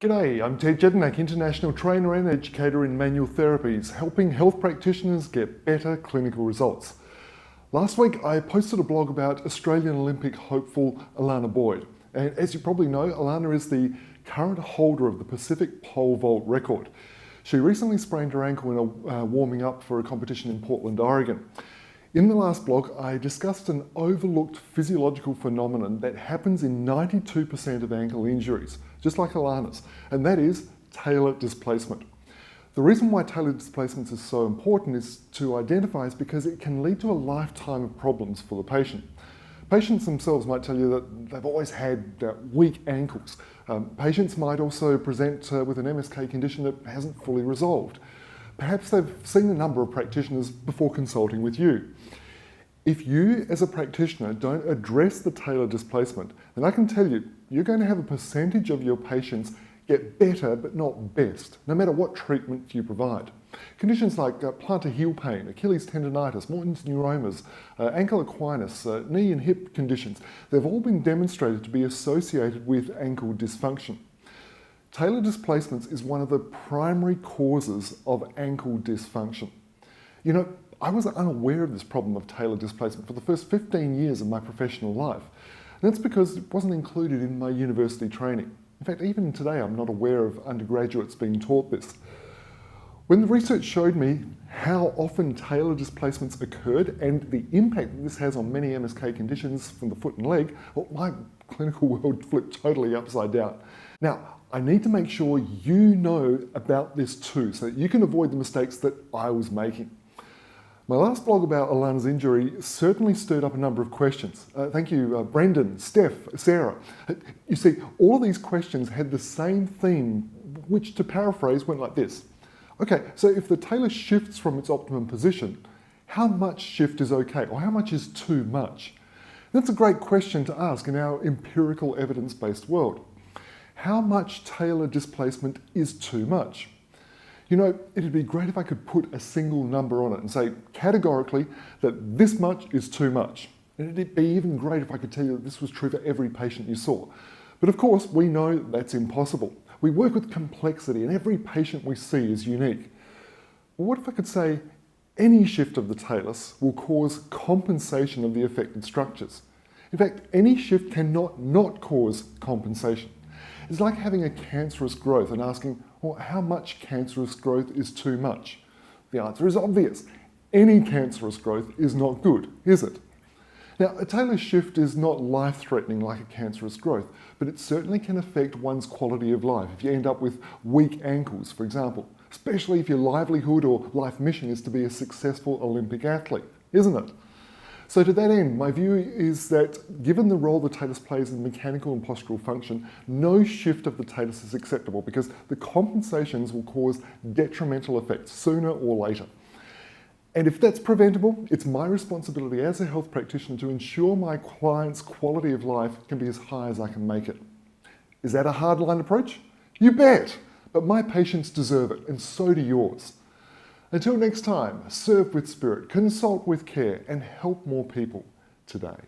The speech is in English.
G'day, I'm Ted Jedinak, International Trainer and Educator in Manual Therapies, helping health practitioners get better clinical results. Last week I posted a blog about Australian Olympic hopeful Alana Boyd. And as you probably know, Alana is the current holder of the Pacific pole vault record. She recently sprained her ankle in warming up for a competition in Portland, Oregon. In the last blog, I discussed an overlooked physiological phenomenon that happens in 92% of ankle injuries, just like Alana's, and that is talar displacement. The reason why talar displacement is so important is to identify is because it can lead to a lifetime of problems for the patient. Patients themselves might tell you that they've always had weak ankles. Patients might also present with an MSK condition that hasn't fully resolved. Perhaps they've seen a number of practitioners before consulting with you. If you, as a practitioner, don't address the talar displacement, then I can tell you, you're going to have a percentage of your patients get better but not best, no matter what treatment you provide. Conditions like plantar heel pain, Achilles tendonitis, Morton's neuromas, ankle equinus, knee and hip conditions, they've all been demonstrated to be associated with ankle dysfunction. Talar displacements is one of the primary causes of ankle dysfunction. You know, I was unaware of this problem of talar displacement for the first 15 years of my professional life. And that's because it wasn't included in my university training. In fact, even today, I'm not aware of undergraduates being taught this. When the research showed me how often talar displacements occurred and the impact that this has on many MSK conditions from the foot and leg, well, my clinical world flipped totally upside down. Now, I need to make sure you know about this too, so that you can avoid the mistakes that I was making. My last blog about Alana's injury certainly stirred up a number of questions. Thank you, Brendan, Steph, Sarah. You see, all of these questions had the same theme, which, to paraphrase, went like this. Okay, so if the talar shifts from its optimum position, how much shift is okay, or how much is too much? That's a great question to ask in our empirical evidence-based world. How much talar displacement is too much? You know, it'd be great if I could put a single number on it and say categorically that this much is too much. And it'd be even great if I could tell you that this was true for every patient you saw. But of course, we know that's impossible. We work with complexity and every patient we see is unique. Well, what if I could say any shift of the talus will cause compensation of the affected structures? In fact, any shift cannot not cause compensation. It's like having a cancerous growth and asking, well, how much cancerous growth is too much? The answer is obvious. Any cancerous growth is not good, is it? Now, a talar shift is not life-threatening like a cancerous growth, but it certainly can affect one's quality of life if you end up with weak ankles, for example, especially if your livelihood or life mission is to be a successful Olympic athlete, isn't it? So to that end, my view is that given the role the talus plays in mechanical and postural function, no shift of the talus is acceptable because the compensations will cause detrimental effects sooner or later. And if that's preventable, it's my responsibility as a health practitioner to ensure my client's quality of life can be as high as I can make it. Is that a hardline approach? You bet! But my patients deserve it, and so do yours. Until next time, serve with spirit, consult with care, and help more people today.